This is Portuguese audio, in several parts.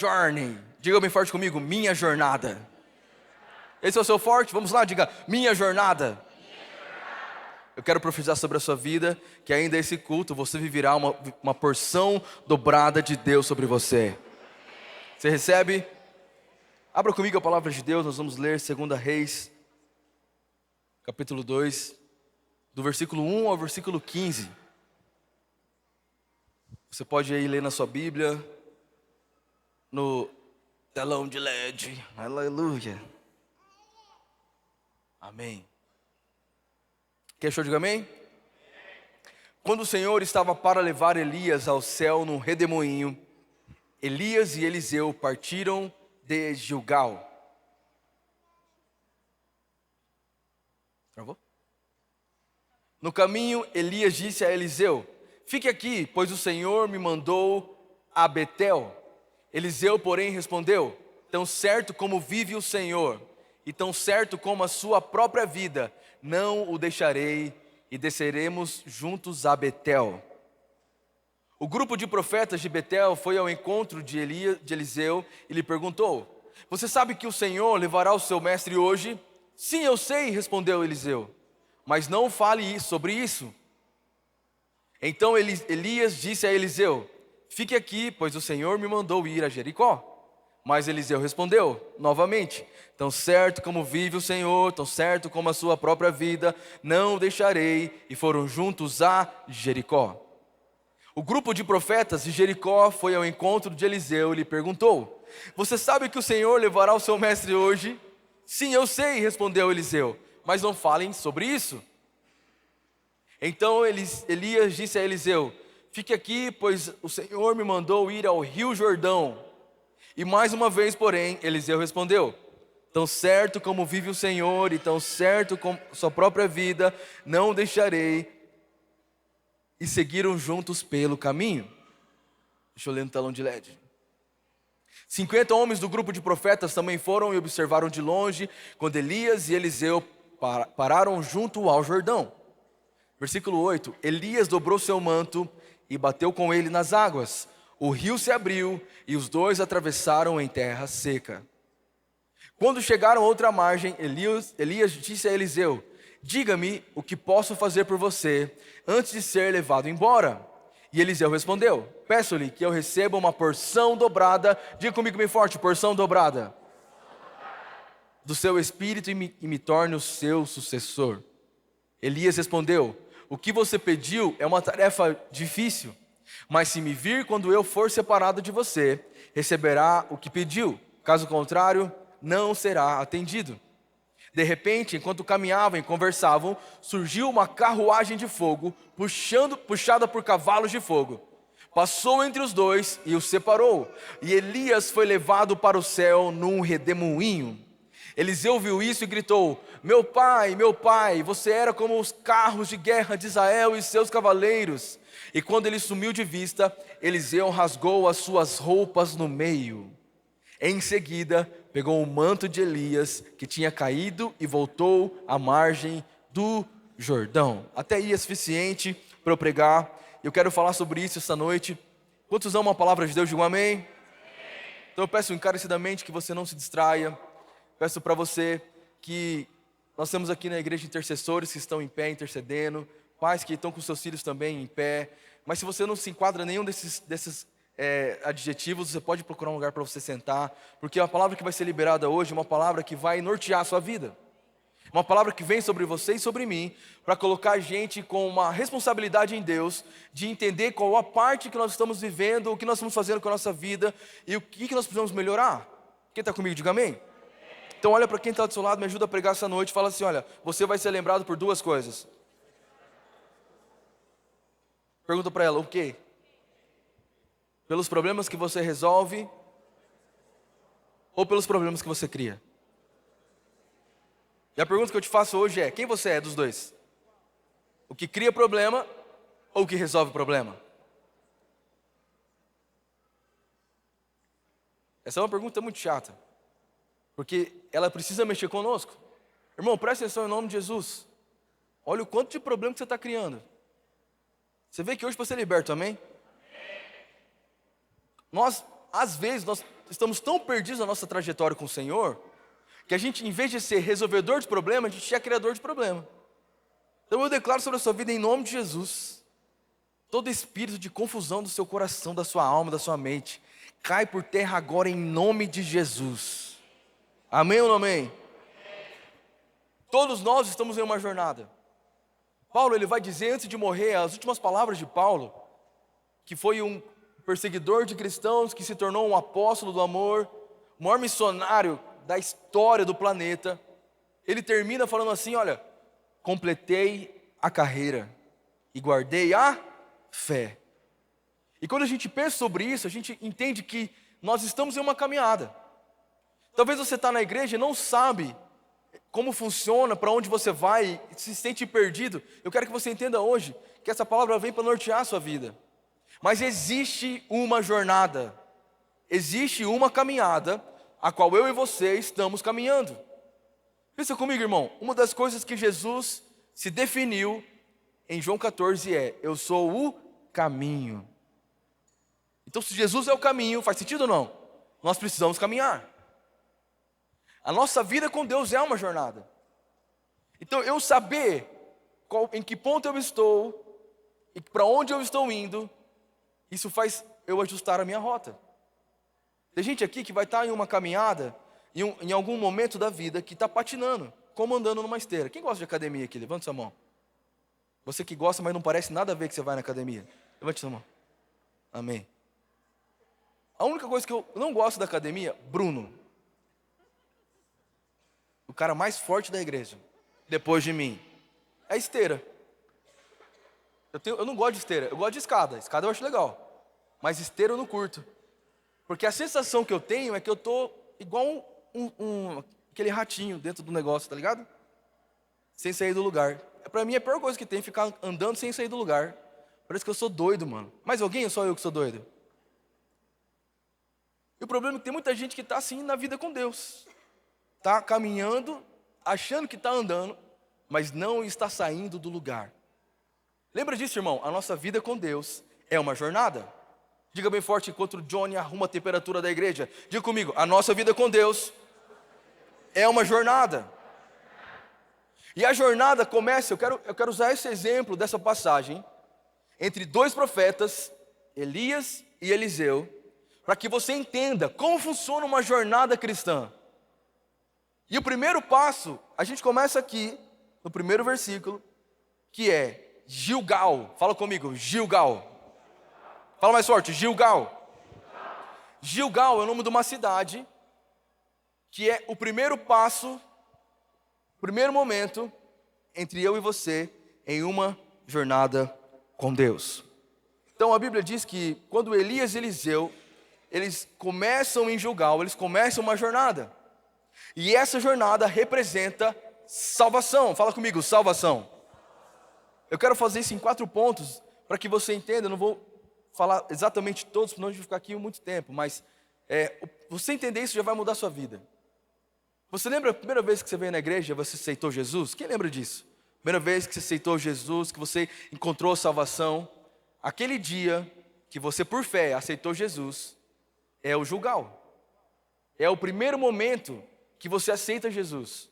Journey. Diga bem forte comigo, minha jornada. Esse é o seu forte? Vamos lá, diga, minha jornada. Eu quero profetizar sobre a sua vida, que ainda esse culto você viverá uma porção dobrada de Deus sobre você. Você recebe? Abra comigo a palavra de Deus, nós vamos ler 2 Reis, capítulo 2, do versículo 1 ao versículo 15. Você pode aí ler na sua Bíblia, no telão de LED, aleluia. Amém. Quem achou, diga amém? Quando o Senhor estava para levar Elias ao céu num redemoinho, Elias e Eliseu partiram de Gilgal. Travou? No caminho, Elias disse a Eliseu: fique aqui, pois o Senhor me mandou a Betel. Eliseu, porém, respondeu: tão certo como vive o Senhor, e tão certo como a sua própria vida, não o deixarei, e desceremos juntos a Betel. O grupo de profetas de Betel foi ao encontro de Eliseu e lhe perguntou: você sabe que o Senhor levará o seu mestre hoje? Sim, eu sei, respondeu Eliseu, mas não fale sobre isso. Então Elias disse a Eliseu: fique aqui, pois o Senhor me mandou ir a Jericó. Mas Eliseu respondeu novamente: tão certo como vive o Senhor, tão certo como a sua própria vida, não o deixarei. E foram juntos a Jericó. O grupo de profetas de Jericó foi ao encontro de Eliseu e lhe perguntou: você sabe que o Senhor levará o seu mestre hoje? Sim, eu sei, respondeu Eliseu, mas não falem sobre isso. Então Elias disse a Eliseu: fique aqui, pois o Senhor me mandou ir ao rio Jordão. E mais uma vez, porém, Eliseu respondeu: tão certo como vive o Senhor, e tão certo como sua própria vida, não o deixarei. E seguiram juntos pelo caminho. Deixa eu ler no telão de LED. 50 homens do grupo de profetas também foram e observaram de longe, quando Elias e Eliseu pararam junto ao Jordão. Versículo 8: Elias dobrou seu manto e bateu com ele nas águas. O rio se abriu e os dois atravessaram em terra seca. Quando chegaram a outra margem, Elias disse a Eliseu: diga-me o que posso fazer por você antes de ser levado embora. E Eliseu respondeu: peço-lhe que eu receba uma porção dobrada, diga comigo bem forte, porção dobrada, do seu espírito e me torne o seu sucessor. Elias respondeu: o que você pediu é uma tarefa difícil, mas se me vir quando eu for separado de você, receberá o que pediu. Caso contrário, não será atendido. De repente, enquanto caminhavam e conversavam, surgiu uma carruagem de fogo, puxada por cavalos de fogo. Passou entre os dois e os separou. E Elias foi levado para o céu num redemoinho. Eliseu viu isso e gritou: meu pai, você era como os carros de guerra de Israel e seus cavaleiros. E quando ele sumiu de vista, Eliseu rasgou as suas roupas no meio. Em seguida, pegou o manto de Elias, que tinha caído, e voltou à margem do Jordão. Até aí é suficiente para eu pregar. Eu quero falar sobre isso essa noite. Quantos amam a palavra de Deus? Digam amém. Então eu peço encarecidamente que você não se distraia. Peço para você que nós temos aqui na igreja intercessores que estão em pé intercedendo, pais que estão com seus filhos também em pé. Mas se você não se enquadra em nenhum desses adjetivos, você pode procurar um lugar para você sentar, porque a palavra que vai ser liberada hoje é uma palavra que vai nortear a sua vida. Uma palavra que vem sobre você e sobre mim, para colocar a gente com uma responsabilidade em Deus, de entender qual a parte que nós estamos vivendo, o que nós estamos fazendo com a nossa vida, e o que nós precisamos melhorar. Quem está comigo, diga amém. Então olha para quem está do seu lado, me ajuda a pregar essa noite, fala assim: olha, você vai ser lembrado por duas coisas. Pergunta para ela, o quê? Pelos problemas que você resolve, ou pelos problemas que você cria? E a pergunta que eu te faço hoje é: quem você é dos dois? O que cria problema ou o que resolve problema? Essa é uma pergunta muito chata, porque ela precisa mexer conosco. Irmão, presta atenção em nome de Jesus. Olha o quanto de problema que você está criando. Você vê que hoje para ser liberto, amém? Às vezes, nós estamos tão perdidos na nossa trajetória com o Senhor, que a gente, em vez de ser resolvedor de problema, a gente é criador de problema. Então eu declaro sobre a sua vida em nome de Jesus, todo espírito de confusão do seu coração, da sua alma, da sua mente, cai por terra agora em nome de Jesus. Amém ou não amém? Todos nós estamos em uma jornada. Paulo, ele vai dizer antes de morrer, as últimas palavras de Paulo, que foi um perseguidor de cristãos, que se tornou um apóstolo do amor, o maior missionário da história do planeta. Ele termina falando assim, olha, completei a carreira e guardei a fé. E quando a gente pensa sobre isso, a gente entende que nós estamos em uma caminhada. Talvez você está na igreja e não sabe como funciona, para onde você vai, se sente perdido. Eu quero que você entenda hoje que essa palavra vem para nortear a sua vida. Mas existe uma jornada, existe uma caminhada, a qual eu e você estamos caminhando. Pensa comigo, irmão, uma das coisas que Jesus se definiu em João 14 é: eu sou o caminho. Então, se Jesus é o caminho, faz sentido ou não? Nós precisamos caminhar. A nossa vida com Deus é uma jornada. Então, eu saber em que ponto eu estou e para onde eu estou indo, isso faz eu ajustar a minha rota. Tem gente aqui que vai estar em uma caminhada, em algum momento da vida, que está patinando, como andando numa esteira. Quem gosta de academia aqui? Levanta sua mão. Você que gosta, mas não parece nada a ver que você vai na academia. Levante sua mão. Amém. A única coisa que eu não gosto da academia, Bruno. O cara mais forte da igreja, depois de mim, é esteira. Eu não gosto de esteira, eu gosto de escada. Escada eu acho legal, mas esteira eu não curto. Porque a sensação que eu tenho é que eu estou igual aquele ratinho dentro do negócio, tá ligado? Sem sair do lugar. Pra mim a pior coisa que tem é ficar andando sem sair do lugar. Parece que eu sou doido, mano. Mais alguém ou só eu que sou doido? E o problema é que tem muita gente que está assim na vida com Deus. Está caminhando, achando que está andando, mas não está saindo do lugar. Lembra disso, irmão? A nossa vida com Deus é uma jornada. Diga bem forte enquanto o Johnny arruma a temperatura da igreja. Diga comigo, a nossa vida com Deus é uma jornada. E a jornada começa, eu quero usar esse exemplo dessa passagem, entre dois profetas, Elias e Eliseu, para que você entenda como funciona uma jornada cristã. E o primeiro passo, a gente começa aqui, no primeiro versículo, que é Gilgal. Fala comigo, Gilgal. Fala mais forte, Gilgal. Gilgal é o nome de uma cidade, que é o primeiro passo, o primeiro momento, entre eu e você, em uma jornada com Deus. Então a Bíblia diz que quando Elias e Eliseu, eles começam em Gilgal, eles começam uma jornada. E essa jornada representa salvação. Fala comigo, salvação. Eu quero fazer isso em 4 pontos, para que você entenda. Eu não vou falar exatamente todos, senão a gente vai ficar aqui muito tempo. Mas você entender isso já vai mudar a sua vida. Você lembra a primeira vez que você veio na igreja, você aceitou Jesus? Quem lembra disso? Primeira vez que você aceitou Jesus, que você encontrou a salvação. Aquele dia que você, por fé, aceitou Jesus, é o Gilgal. É o primeiro momento que você aceita Jesus.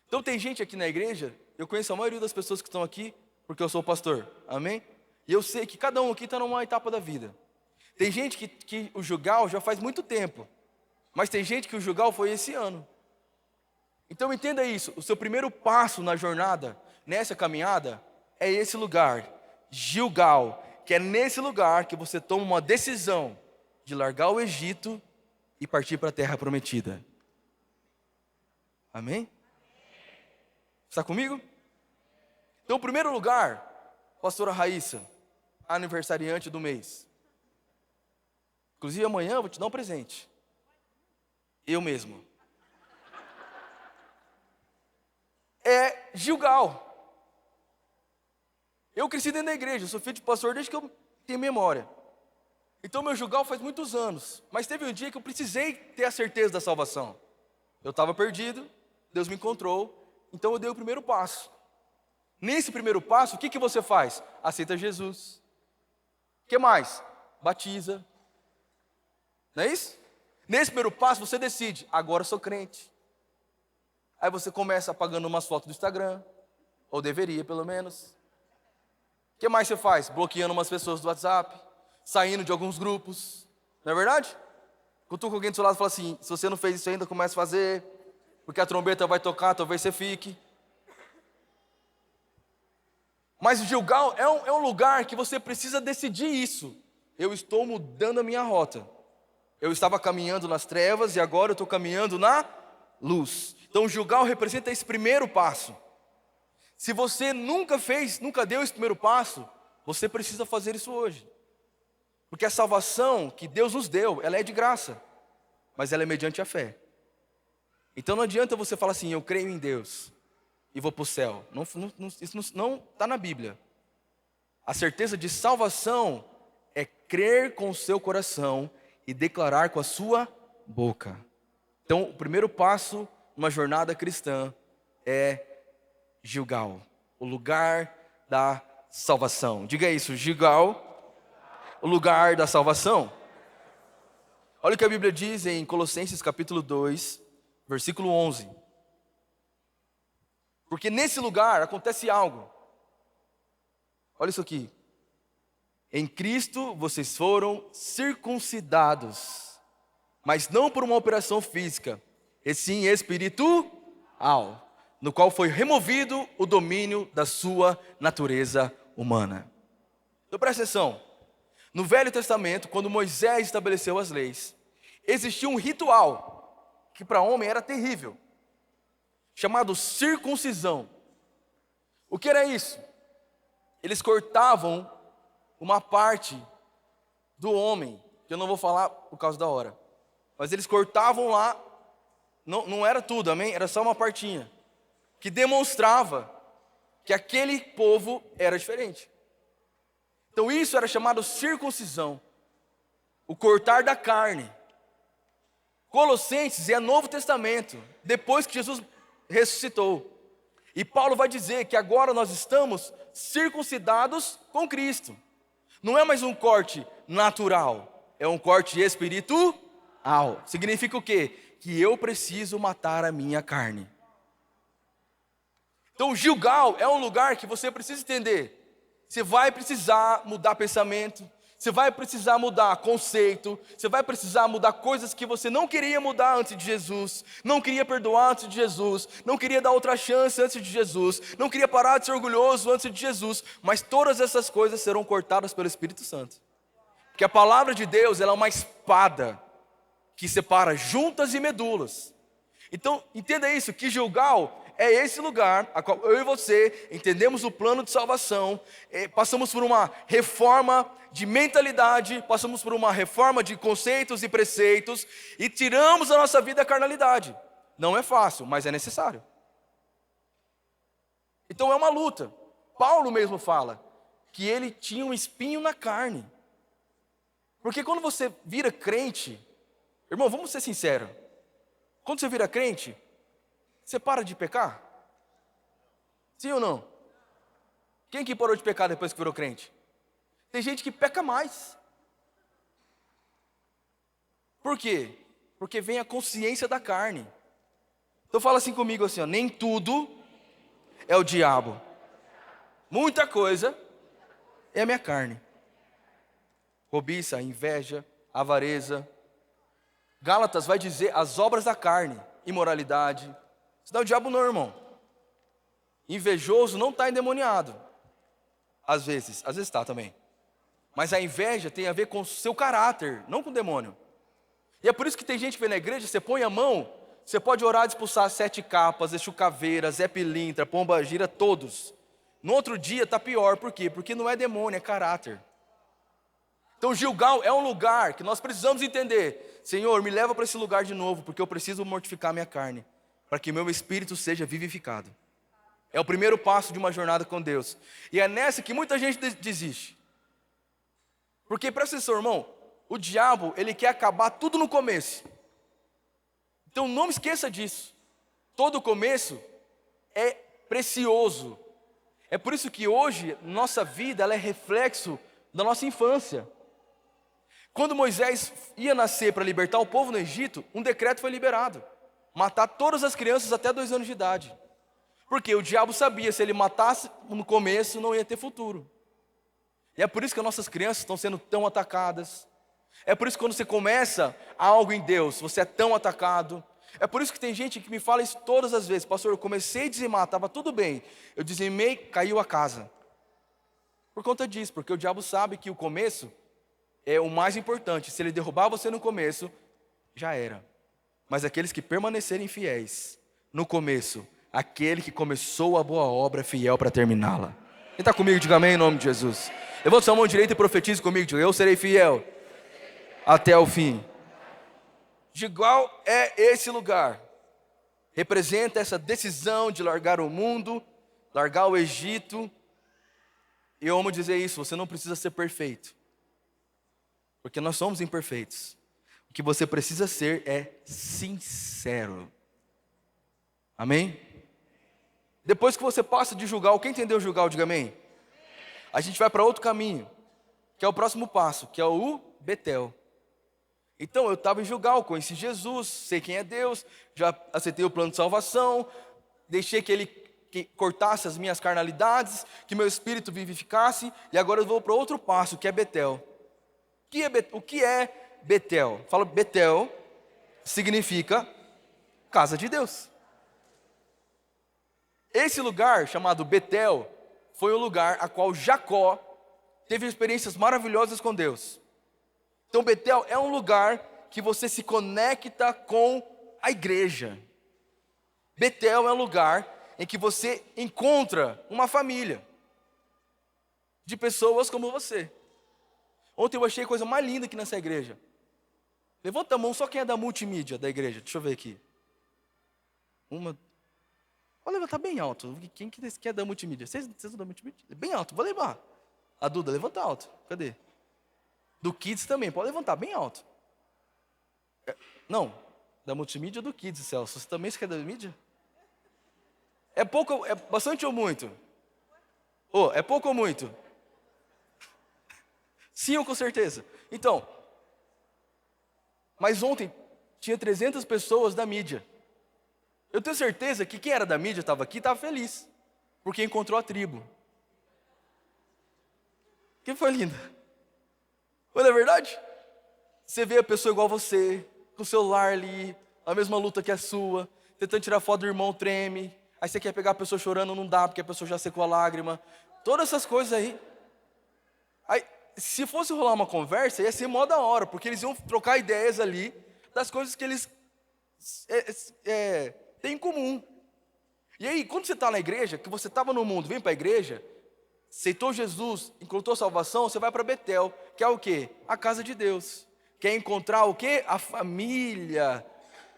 Então tem gente aqui na igreja, eu conheço a maioria das pessoas que estão aqui, porque eu sou pastor, amém? E eu sei que cada um aqui está numa etapa da vida. Tem gente que o Gilgal já faz muito tempo, mas tem gente que o Gilgal foi esse ano. Então entenda isso, o seu primeiro passo na jornada, nessa caminhada, é esse lugar, Gilgal, que é nesse lugar que você toma uma decisão de largar o Egito e partir para a terra prometida. Amém? Está comigo? Então, o primeiro lugar, pastora Raíssa, aniversariante do mês. Inclusive, amanhã eu vou te dar um presente. Eu mesmo. É Gilgal. Eu cresci dentro da igreja, sou filho de pastor desde que eu tenho memória. Então, meu Gilgal faz muitos anos. Mas teve um dia que eu precisei ter a certeza da salvação. Eu estava perdido, Deus me encontrou, então eu dei o primeiro passo. Nesse primeiro passo, o que você faz? Aceita Jesus. O que mais? Batiza. Não é isso? Nesse primeiro passo você decide, agora eu sou crente. Aí você começa apagando umas fotos do Instagram, ou deveria pelo menos. O que mais você faz? Bloqueando umas pessoas do WhatsApp, saindo de alguns grupos, não é verdade? Cutuca alguém do seu lado e fala assim, se você não fez isso ainda, comece a fazer, porque a trombeta vai tocar, talvez você fique. Mas o Gilgal é um lugar que você precisa decidir isso. Eu estou mudando a minha rota. Eu estava caminhando nas trevas e agora eu estou caminhando na luz. Então o Gilgal representa esse primeiro passo. Se você nunca deu esse primeiro passo, você precisa fazer isso hoje. Porque a salvação que Deus nos deu, ela é de graça, mas ela é mediante a fé. Então não adianta você falar assim, eu creio em Deus e vou para o céu. Isso não está na Bíblia. A certeza de salvação é crer com o seu coração e declarar com a sua boca. Então o primeiro passo numa jornada cristã é Gilgal, o lugar da salvação. Diga isso, Gilgal, o lugar da salvação. Olha o que a Bíblia diz em Colossenses capítulo 2, versículo 11. Porque nesse lugar acontece algo. Olha isso aqui. Em Cristo vocês foram circuncidados, mas não por uma operação física, e sim espiritual, no qual foi removido o domínio da sua natureza humana. Então presta atenção. No Velho Testamento, quando Moisés estabeleceu as leis, existia um ritual que para homem era terrível, chamado circuncisão. O que era isso? Eles cortavam uma parte do homem, que eu não vou falar por causa da hora, mas eles cortavam lá, não era tudo, amém? Era só uma partinha, que demonstrava que aquele povo era diferente. Então isso era chamado circuncisão, o cortar da carne. Colossenses é Novo Testamento, depois que Jesus ressuscitou. E Paulo vai dizer que agora nós estamos circuncidados com Cristo. Não é mais um corte natural, é um corte espiritual. Significa o quê? Que eu preciso matar a minha carne. Então Gilgal é um lugar que você precisa entender. Você vai precisar mudar pensamento, você vai precisar mudar conceito, você vai precisar mudar coisas que você não queria mudar antes de Jesus, não queria perdoar antes de Jesus, não queria dar outra chance antes de Jesus, não queria parar de ser orgulhoso antes de Jesus, mas todas essas coisas serão cortadas pelo Espírito Santo. Porque a palavra de Deus, ela é uma espada que separa juntas e medulas. Então, entenda isso, que Gilgal é esse lugar a qual eu e você entendemos o plano de salvação, passamos por uma reforma de mentalidade, passamos por uma reforma de conceitos e preceitos e tiramos da nossa vida a carnalidade. Não é fácil, mas é necessário. Então é uma luta. Paulo mesmo fala que ele tinha um espinho na carne. Porque quando você vira crente, irmão, vamos ser sinceros, quando você vira crente, você para de pecar? Sim ou não? Quem que parou de pecar depois que virou crente? Tem gente que peca mais. Por quê? Porque vem a consciência da carne. Então fala assim comigo assim, ó, nem tudo é o diabo. Muita coisa é a minha carne. Cobiça, inveja, avareza. Gálatas vai dizer as obras da carne, imoralidade. Isso não é o diabo não, irmão. Invejoso não está endemoniado. Às vezes está também. Mas a inveja tem a ver com o seu caráter, não com o demônio. E é por isso que tem gente que vem na igreja, você põe a mão, você pode orar de expulsar 7 capas, Exu Caveira, Zé Pilintra, Pomba Gira, todos. No outro dia está pior, por quê? Porque não é demônio, é caráter. Então Gilgal é um lugar que nós precisamos entender. Senhor, me leva para esse lugar de novo, porque eu preciso mortificar minha carne, para que meu espírito seja vivificado. É o primeiro passo de uma jornada com Deus. E é nessa que muita gente desiste. Porque, presta atenção, irmão, o diabo, ele quer acabar tudo no começo. Então não esqueça disso. Todo começo é precioso. É por isso que hoje, nossa vida, ela é reflexo da nossa infância. Quando Moisés ia nascer para libertar o povo no Egito, um decreto foi liberado: matar todas as crianças até 2 anos de idade. Porque o diabo sabia, se ele matasse no começo, não ia ter futuro. E é por isso que as nossas crianças estão sendo tão atacadas. É por isso que quando você começa algo em Deus, você é tão atacado. É por isso que tem gente que me fala isso todas as vezes: pastor, eu comecei a dizimar, estava tudo bem, eu dizimei, caiu a casa. Por conta disso, porque o diabo sabe que o começo é o mais importante. Se ele derrubar você no começo, já era. Mas aqueles que permanecerem fiéis no começo, aquele que começou a boa obra é fiel para terminá-la. Quem está comigo, diga amém em nome de Jesus. Levanta sua mão direita e profetize comigo, diga: eu serei fiel até o fim. De igual é esse lugar, representa essa decisão de largar o mundo, largar o Egito. E eu amo dizer isso: você não precisa ser perfeito, porque nós somos imperfeitos. O que você precisa ser é sincero. Amém? Depois que você passa de Gilgal, quem entendeu Gilgal, diga amém. A gente vai para outro caminho, que é o próximo passo, que é o Betel. Então eu estava em Gilgal, conheci Jesus, sei quem é Deus, já aceitei o plano de salvação, deixei que Ele cortasse as minhas carnalidades, que meu espírito vivificasse, e agora eu vou para outro passo, que é Betel. O que é Betel? Fala, Betel significa casa de Deus. Esse lugar chamado Betel foi o lugar a qual Jacó teve experiências maravilhosas com Deus. Então Betel é um lugar que você se conecta com a igreja. Betel é um lugar em que você encontra uma família de pessoas como você. Ontem eu achei a coisa mais linda aqui nessa igreja. Levanta a mão só quem é da multimídia da igreja. Deixa eu ver aqui. Uma. Vou levantar bem alto. Quem que é da multimídia? Vocês são da multimídia? Bem alto, vou levar. A Duda, levanta alto. Cadê? Do Kids também, pode levantar bem alto. Não, da multimídia ou do Kids, Celso? Você também quer da mídia? É pouco, é bastante ou muito? Oh, é pouco ou muito? Sim, ou com certeza. Então, mas ontem tinha 300 pessoas da mídia. Eu tenho certeza que quem era da mídia estava aqui, estava feliz, porque encontrou a tribo. Que foi linda. Não é verdade? Você vê a pessoa igual você, com o celular ali, a mesma luta que a sua, tentando tirar foto do irmão, treme. Aí você quer pegar a pessoa chorando, não dá, porque a pessoa já secou a lágrima. Todas essas coisas aí. Aí, se fosse rolar uma conversa, ia ser mó da hora, porque eles iam trocar ideias ali das coisas que eles têm em comum. E aí, quando você está na igreja, que você estava no mundo, vem para a igreja, aceitou Jesus, encontrou salvação, você vai para Betel, que é o quê? A casa de Deus. Quer encontrar o quê? A família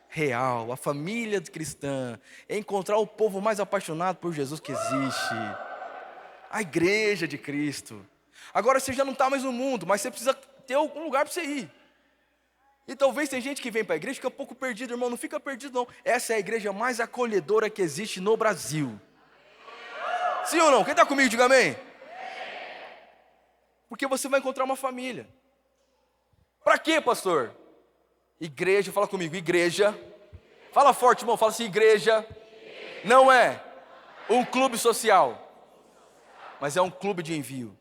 real, a família cristã. É encontrar o povo mais apaixonado por Jesus que existe. A igreja de Cristo. Agora você já não está mais no mundo, mas você precisa ter algum lugar para você ir. E talvez tem gente que vem para a igreja e fica um pouco perdido, irmão. Não fica perdido, não. Essa é a igreja mais acolhedora que existe no Brasil. Sim ou não? Quem está comigo, diga amém. Porque você vai encontrar uma família. Para quê, pastor? Igreja, fala comigo, igreja. Fala forte, irmão, fala assim, igreja não é um clube social, mas é um clube de envio.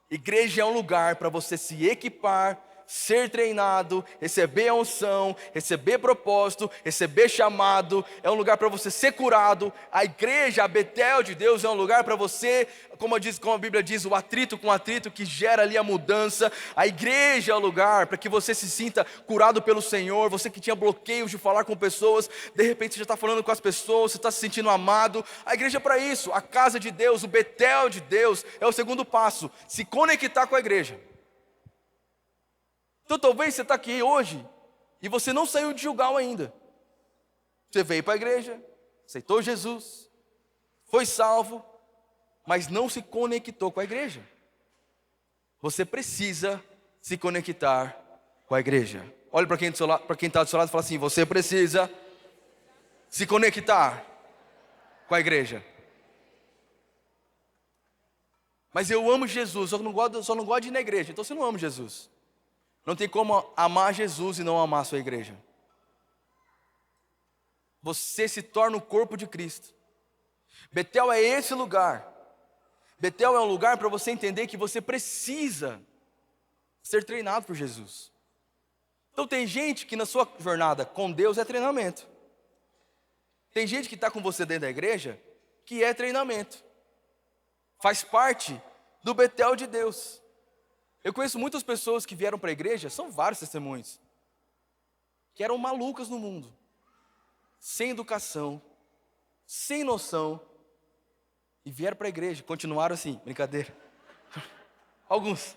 Igreja é um lugar para você se equipar, ser treinado, receber a unção, receber propósito, receber chamado. É um lugar para você ser curado. A igreja, a Betel de Deus, é um lugar para você, como a Bíblia diz, o atrito com atrito que gera ali a mudança. A igreja é o lugar para que você se sinta curado pelo Senhor. Você que tinha bloqueios de falar com pessoas, de repente você já está falando com as pessoas, você está se sentindo amado. A igreja é para isso. A casa de Deus, o Betel de Deus é o segundo passo, se conectar com a igreja. Então talvez você está aqui hoje e você não saiu de Gilgal ainda. Você veio para a igreja, aceitou Jesus, foi salvo, mas não se conectou com a igreja. Você precisa se conectar com a igreja. Olha para quem está do seu lado e fala assim: você precisa se conectar com a igreja. Mas eu amo Jesus, só não gosto de ir na igreja. Então você não ama Jesus. Não tem como amar Jesus e não amar a sua igreja. Você se torna o corpo de Cristo. Betel é esse lugar. Betel é um lugar para você entender que você precisa ser treinado por Jesus. Então tem gente que na sua jornada com Deus é treinamento. Tem gente que está com você dentro da igreja que é treinamento. Faz parte do Betel de Deus. Eu conheço muitas pessoas que vieram para a igreja, são vários testemunhos, que eram malucas no mundo, sem educação, sem noção, e vieram para a igreja, continuaram assim, brincadeira. Alguns.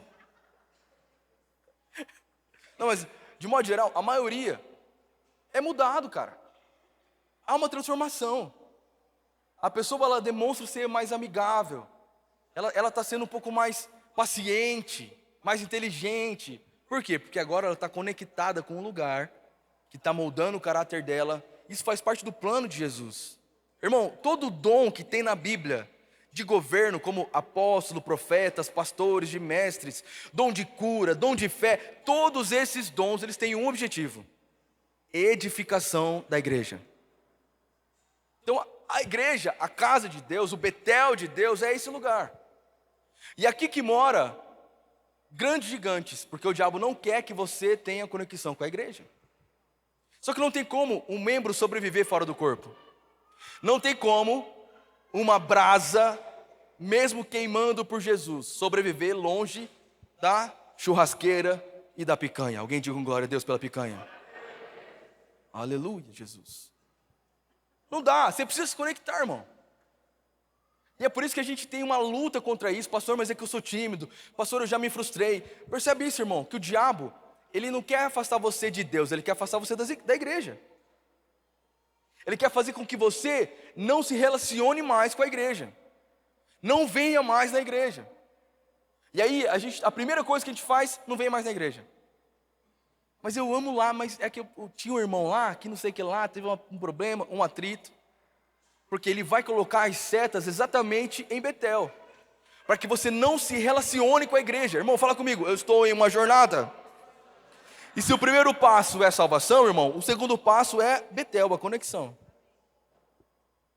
Não, mas de modo geral, a maioria é mudado, cara. Há uma transformação. A pessoa, ela demonstra ser mais amigável. Ela está sendo um pouco mais paciente, mais inteligente. Por quê? Porque agora ela está conectada com um lugar que está moldando o caráter dela. Isso faz parte do plano de Jesus. Irmão, todo dom que tem na Bíblia, de governo, como apóstolo, profetas, pastores, de mestres, dom de cura, dom de fé, todos esses dons, eles têm um objetivo: edificação da igreja. Então, a igreja, a casa de Deus, o Betel de Deus é esse lugar. E aqui que mora grandes gigantes, porque o diabo não quer que você tenha conexão com a igreja. Só que não tem como um membro sobreviver fora do corpo. Não tem como uma brasa, mesmo queimando por Jesus, sobreviver longe da churrasqueira e da picanha. Alguém diga glória a Deus pela picanha. Aleluia, Jesus. Não dá, você precisa se conectar, irmão. E é por isso que a gente tem uma luta contra isso. Pastor, mas é que eu sou tímido. Pastor, eu já me frustrei. Percebe isso, irmão? Que o diabo, ele não quer afastar você de Deus, ele quer afastar você da igreja. Ele quer fazer com que você não se relacione mais com a igreja. Não venha mais na igreja. E aí, a primeira coisa que a gente faz, não vem mais na igreja. Mas eu amo lá, mas é que eu tinha um irmão lá, que não sei o que lá, teve um problema, um atrito. Porque ele vai colocar as setas exatamente em Betel, para que você não se relacione com a igreja. Irmão, fala comigo, eu estou em uma jornada. E se o primeiro passo é salvação, irmão, o segundo passo é Betel, a conexão.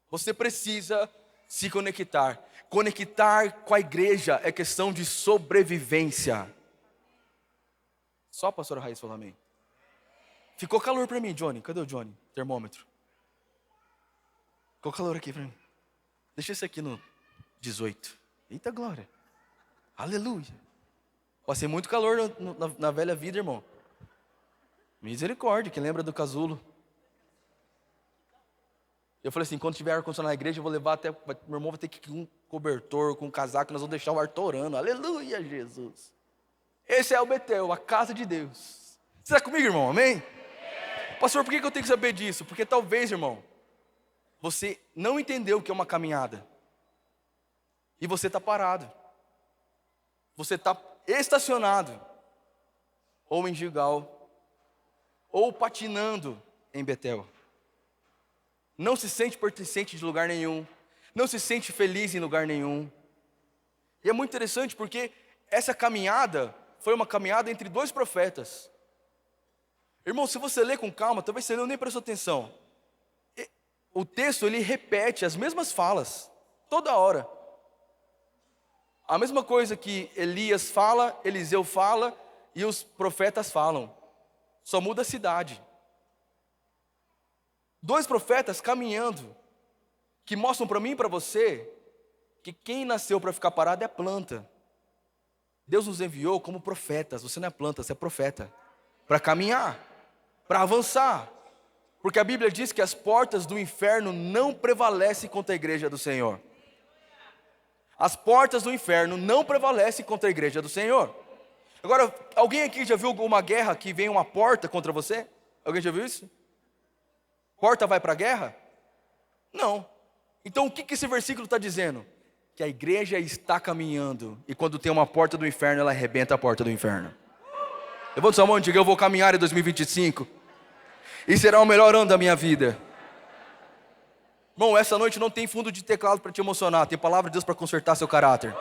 Você precisa se conectar. Conectar com a igreja é questão de sobrevivência. Só a pastora Raiz falou amém. Ficou calor para mim, Johnny. Cadê o Johnny? Termômetro. Ficou calor aqui para mim. Deixa esse aqui no 18. Eita glória. Aleluia. Passei muito calor na velha vida, irmão. Misericórdia, quem lembra do casulo? Eu falei assim, quando tiver ar-condicionado na igreja, eu vou levar até... Meu irmão vai ter que ir com um cobertor, com um casaco, nós vamos deixar o ar torando. Aleluia, Jesus. Esse é o Betel, a casa de Deus. Você está comigo, irmão? Amém? Pastor, por que eu tenho que saber disso? Porque talvez, irmão, você não entendeu o que é uma caminhada. E você está parado. Você está estacionado. Ou em Gilgal. Ou patinando em Betel. Não se sente pertencente de lugar nenhum. Não se sente feliz em lugar nenhum. E é muito interessante porque essa caminhada foi uma caminhada entre dois profetas. Irmão, se você ler com calma, talvez você nem prestou atenção. O texto, ele repete as mesmas falas, toda hora. A mesma coisa que Elias fala, Eliseu fala e os profetas falam. Só muda a cidade. Dois profetas caminhando, que mostram para mim e para você, que quem nasceu para ficar parado é planta. Deus nos enviou como profetas, você não é planta, você é profeta. Para caminhar, para avançar. Porque a Bíblia diz que as portas do inferno não prevalecem contra a igreja do Senhor. As portas do inferno não prevalecem contra a igreja do Senhor. Agora, alguém aqui já viu alguma guerra que vem uma porta contra você? Alguém já viu isso? Porta vai para a guerra? Não. Então o que esse versículo está dizendo? Que a igreja está caminhando. E quando tem uma porta do inferno, ela arrebenta a porta do inferno. Levanta sua mão e diga, eu vou caminhar em 2025. E será o melhor ano da minha vida. Bom, essa noite não tem fundo de teclado para te emocionar. Tem palavra de Deus para consertar seu caráter.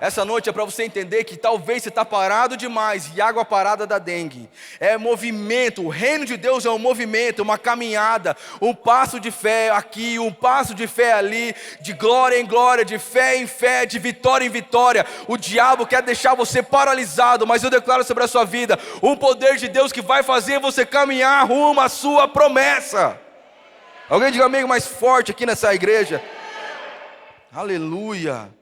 Essa noite é para você entender que talvez você está parado demais e água parada dá dengue. É movimento, o reino de Deus é um movimento, uma caminhada, um passo de fé aqui, um passo de fé ali, de glória em glória, de fé em fé, de vitória em vitória. O diabo quer deixar você paralisado, mas eu declaro sobre a sua vida um poder de Deus que vai fazer você caminhar rumo à sua promessa. Alguém diga amém mais forte aqui nessa igreja. Aleluia.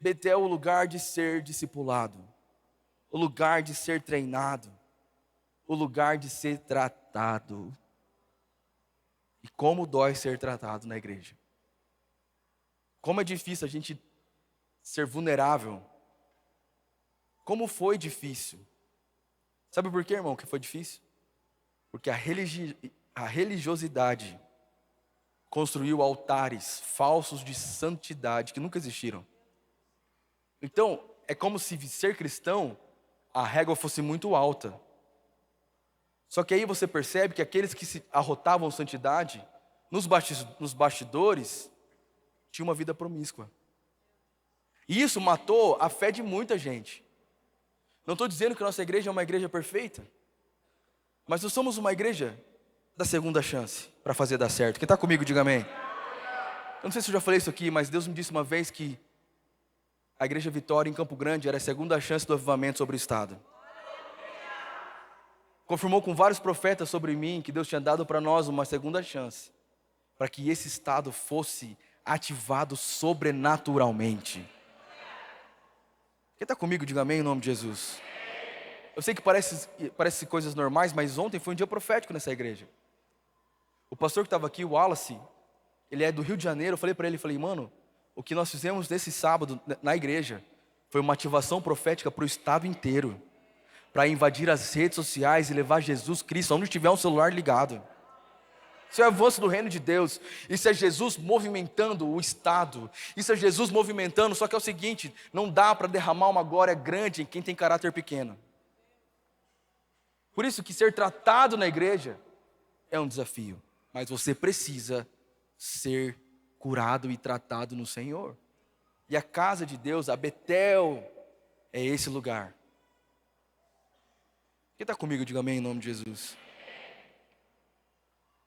Betel é o lugar de ser discipulado, o lugar de ser treinado, o lugar de ser tratado. E como dói ser tratado na igreja. Como é difícil a gente ser vulnerável. Como foi difícil. Sabe por quê, irmão, que foi difícil? Porque a religiosidade construiu altares falsos de santidade que nunca existiram. Então, é como se ser cristão, a régua fosse muito alta. Só que aí você percebe que aqueles que se arrotavam santidade, nos bastidores, tinham uma vida promíscua. E isso matou a fé de muita gente. Não estou dizendo que a nossa igreja é uma igreja perfeita, mas nós somos uma igreja da segunda chance para fazer dar certo. Quem está comigo, diga amém. Eu não sei se eu já falei isso aqui, mas Deus me disse uma vez que a Igreja Vitória em Campo Grande era a segunda chance do avivamento sobre o estado. Confirmou com vários profetas sobre mim que Deus tinha dado para nós uma segunda chance, para que esse estado fosse ativado sobrenaturalmente. Quem está comigo, diga amém em nome de Jesus. Eu sei que parece coisas normais, mas ontem foi um dia profético nessa igreja. O pastor que estava aqui, o Wallace, ele é do Rio de Janeiro. Eu falei para ele, mano, o que nós fizemos nesse sábado na igreja foi uma ativação profética para o estado inteiro, para invadir as redes sociais e levar Jesus Cristo onde tiver um celular ligado. Isso é o avanço do reino de Deus. Isso é Jesus movimentando o estado. Isso é Jesus movimentando, só que é o seguinte, não dá para derramar uma glória grande em quem tem caráter pequeno. Por isso que ser tratado na igreja é um desafio, mas você precisa ser curado e tratado no Senhor. E a casa de Deus, a Betel, é esse lugar. Quem está comigo, diga amém em nome de Jesus.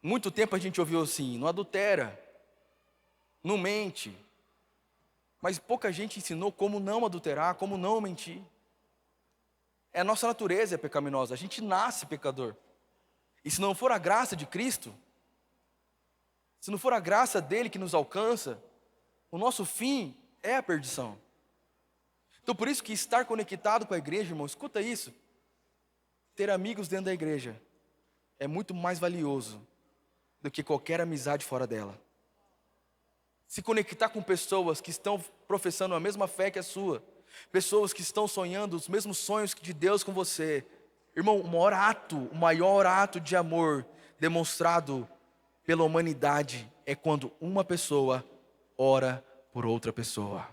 Muito tempo a gente ouviu assim, não adultera, não mente. Mas pouca gente ensinou como não adulterar, como não mentir. É a nossa natureza é pecaminosa, a gente nasce pecador. E se não for a graça de Cristo, se não for a graça dele que nos alcança, o nosso fim é a perdição. Então por isso que estar conectado com a igreja, irmão, escuta isso. Ter amigos dentro da igreja é muito mais valioso do que qualquer amizade fora dela. Se conectar com pessoas que estão professando a mesma fé que a sua, pessoas que estão sonhando os mesmos sonhos de Deus com você. Irmão, o maior ato de amor demonstrado pela humanidade é quando uma pessoa ora por outra pessoa.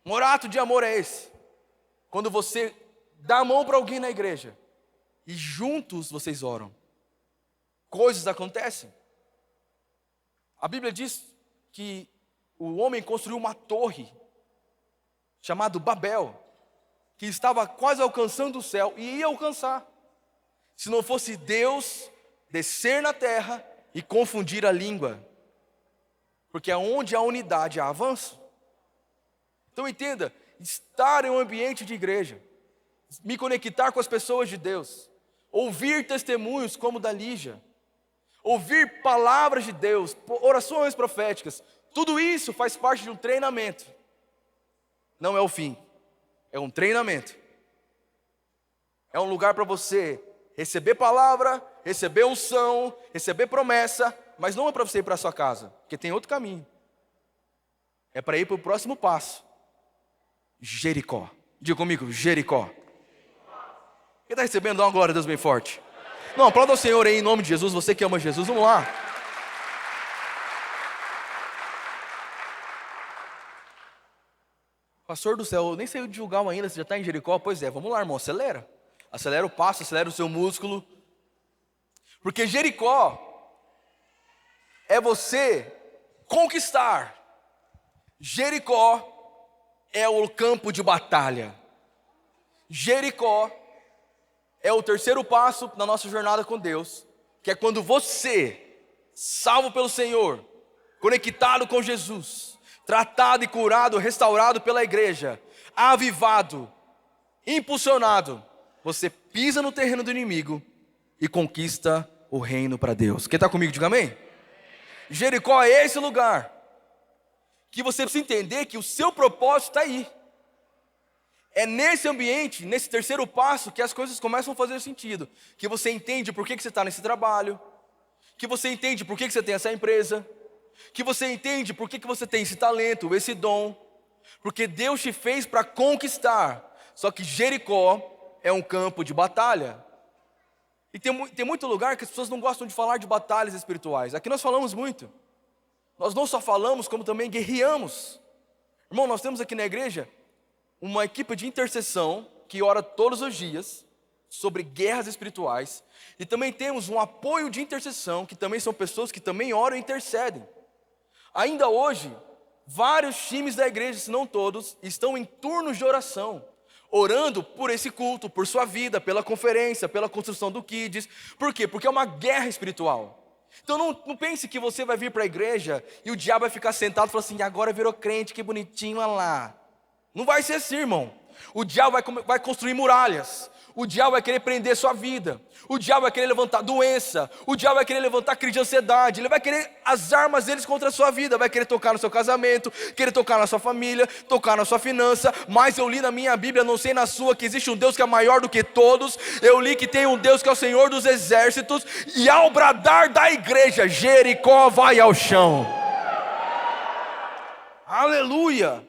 O maior ato de amor é esse. Quando você dá a mão para alguém na igreja e juntos vocês oram. Coisas acontecem. A Bíblia diz que o homem construiu uma torre chamada Babel, que estava quase alcançando o céu e ia alcançar, se não fosse Deus descer na terra e confundir a língua, porque aonde há unidade há avanço. Então entenda, estar em um ambiente de igreja, me conectar com as pessoas de Deus, ouvir testemunhos como o da Lígia, ouvir palavras de Deus, orações proféticas, tudo isso faz parte de um treinamento. Não é o fim, é um treinamento. É um lugar para você receber palavra, receber unção, receber promessa, mas não é para você ir para a sua casa, porque tem outro caminho. É para ir para o próximo passo. Jericó. Diga comigo, Jericó. Quem está recebendo? Dá uma glória a Deus bem forte. Não, aplauda o Senhor aí em nome de Jesus, você que ama Jesus, vamos lá. Pastor do céu, eu nem sei o de julgar ainda, você já está em Jericó? Pois é, vamos lá, irmão, acelera. Acelera o passo, acelera o seu músculo. Porque Jericó é você conquistar. Jericó é o campo de batalha. Jericó é o terceiro passo na nossa jornada com Deus, que é quando você, salvo pelo Senhor, conectado com Jesus, tratado e curado, restaurado pela igreja, avivado, impulsionado, você pisa no terreno do inimigo e conquista o reino para Deus. Quem está comigo, diga amém. Jericó é esse lugar que você precisa entender que o seu propósito está aí. É nesse ambiente, nesse terceiro passo, que as coisas começam a fazer sentido. Que você entende por que você está nesse trabalho, que você entende por que você tem essa empresa, que você entende por que você tem esse talento, esse dom, porque Deus te fez para conquistar. Só que Jericó é um campo de batalha. E tem muito lugar que as pessoas não gostam de falar de batalhas espirituais. Aqui nós falamos muito. Nós não só falamos, como também guerreamos. Irmão, nós temos aqui na igreja uma equipe de intercessão que ora todos os dias sobre guerras espirituais. E também temos um apoio de intercessão, que também são pessoas que também oram e intercedem. Ainda hoje, vários times da igreja, se não todos, estão em turnos de oração, orando por esse culto, por sua vida, pela conferência, pela construção do Kids. Por quê? Porque é uma guerra espiritual. Então não pense que você vai vir para a igreja e o diabo vai ficar sentado e falar assim: agora virou crente, que bonitinho, olha lá. Não vai ser assim, irmão. O diabo vai construir muralhas. O diabo vai querer prender sua vida. O diabo vai querer levantar doença. O diabo vai querer levantar crise de ansiedade. Ele vai querer as armas deles contra a sua vida. Vai querer tocar no seu casamento, querer tocar na sua família, tocar na sua finança. Mas eu li na minha Bíblia, não sei na sua, que existe um Deus que é maior do que todos. Eu li que tem um Deus que é o Senhor dos exércitos. E ao bradar da igreja, Jericó vai ao chão. Aleluia!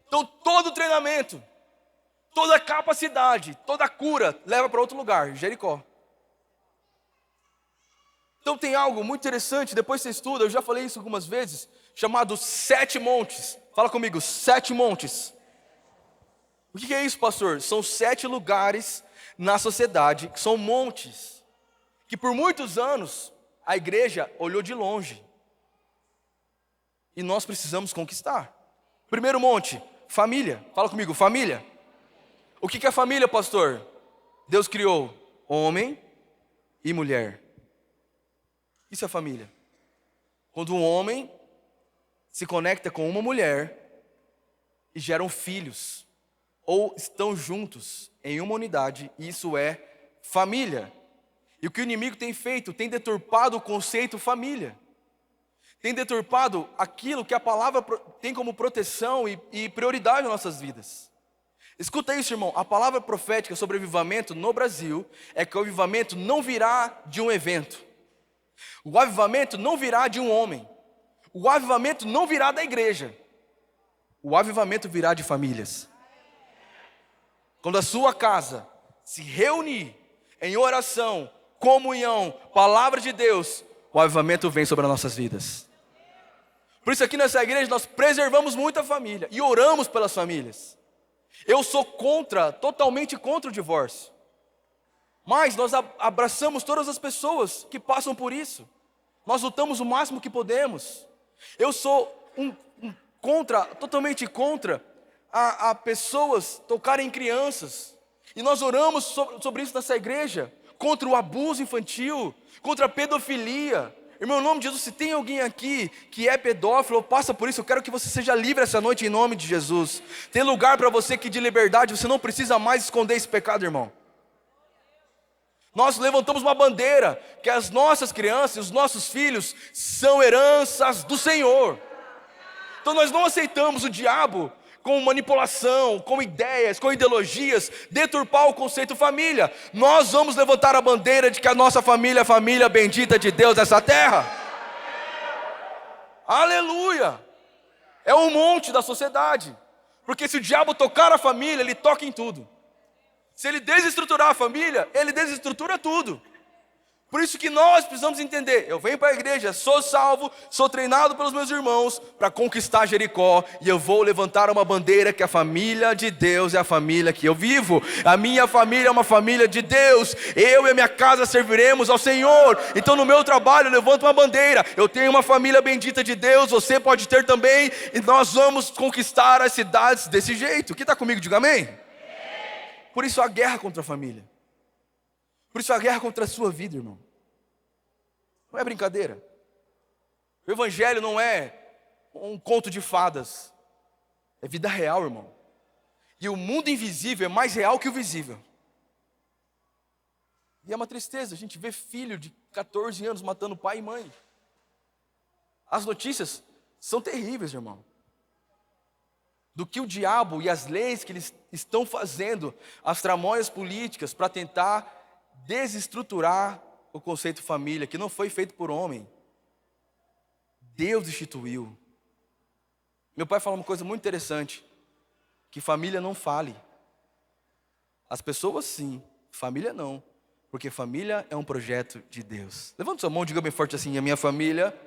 Então todo treinamento, toda capacidade, toda cura leva para outro lugar, Jericó. Então tem algo muito interessante, depois você estuda, eu já falei isso algumas vezes, chamado 7 montes. Fala comigo, 7 montes. O que é isso, pastor? São 7 lugares na sociedade, que são montes, que por muitos anos a igreja olhou de longe. E nós precisamos conquistar. Primeiro monte, família. Fala comigo, família. O que é família, pastor? Deus criou homem e mulher. Isso é família. Quando um homem se conecta com uma mulher e geram filhos, ou estão juntos em uma unidade, isso é família. E o que o inimigo tem feito? Tem deturpado o conceito família. Tem deturpado aquilo que a palavra tem como proteção e prioridade nas nossas vidas. Escuta isso, irmão. A palavra profética sobre o avivamento no Brasil é que o avivamento não virá de um evento. O avivamento não virá de um homem. O avivamento não virá da igreja. O avivamento virá de famílias. Quando a sua casa se reunir em oração, comunhão, palavra de Deus, o avivamento vem sobre as nossas vidas. Por isso aqui nessa igreja nós preservamos muito a família e oramos pelas famílias. Eu sou totalmente contra o divórcio. Mas nós abraçamos todas as pessoas que passam por isso. Nós lutamos o máximo que podemos. Eu sou totalmente contra a pessoas tocarem em crianças. E nós oramos sobre isso nessa igreja. Contra o abuso infantil, contra a pedofilia. Irmão, em nome de Jesus, se tem alguém aqui que é pedófilo ou passa por isso, eu quero que você seja livre essa noite em nome de Jesus. Tem lugar para você que de liberdade, você não precisa mais esconder esse pecado, irmão. Nós levantamos uma bandeira, que as nossas crianças, os nossos filhos, são heranças do Senhor. Então nós não aceitamos o diabo com manipulação, com ideias, com ideologias, deturpar o conceito família. Nós vamos levantar a bandeira de que a nossa família é a família bendita de Deus nessa terra. Aleluia! É um monte da sociedade. Porque se o diabo tocar a família, ele toca em tudo. Se ele desestruturar a família, ele desestrutura tudo. Por isso que nós precisamos entender, eu venho para a igreja, sou salvo, sou treinado pelos meus irmãos para conquistar Jericó, e eu vou levantar uma bandeira que a família de Deus é a família que eu vivo. A minha família é uma família de Deus, eu e a minha casa serviremos ao Senhor. Então no meu trabalho eu levanto uma bandeira, eu tenho uma família bendita de Deus, você pode ter também, e nós vamos conquistar as cidades desse jeito. Quem está comigo, diga amém. Por isso a guerra contra a família. Por isso a guerra contra a sua vida, irmão. Não é brincadeira. O evangelho não é um conto de fadas. É vida real, irmão. E o mundo invisível é mais real que o visível. E é uma tristeza, a gente vê filho de 14 anos matando pai e mãe. As notícias são terríveis, irmão. Do que o diabo e as leis que eles estão fazendo, as tramóias políticas para tentar desestruturar o conceito família, que não foi feito por homem. Deus instituiu. Meu pai fala uma coisa muito interessante, que família não fale. As pessoas sim, família não, porque família é um projeto de Deus. Levanta sua mão e diga bem forte assim: a minha família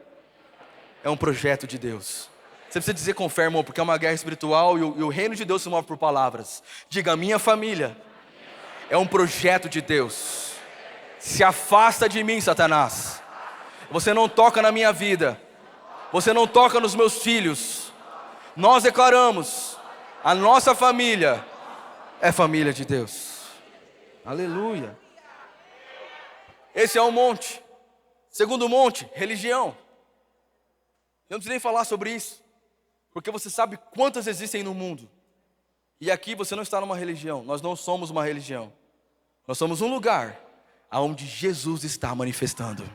é um projeto de Deus. Você precisa dizer com fé, irmão, porque é uma guerra espiritual e o reino de Deus se move por palavras. Diga: a minha família é um projeto de Deus. Se afasta de mim, Satanás. Você não toca na minha vida. Você não toca nos meus filhos. Nós declaramos: a nossa família é família de Deus. Aleluia. Esse é um monte. Segundo monte, religião. Eu não preciso nem falar sobre isso, porque você sabe quantas existem no mundo. E aqui você não está numa religião. Nós não somos uma religião. Nós somos um lugar aonde Jesus está manifestando.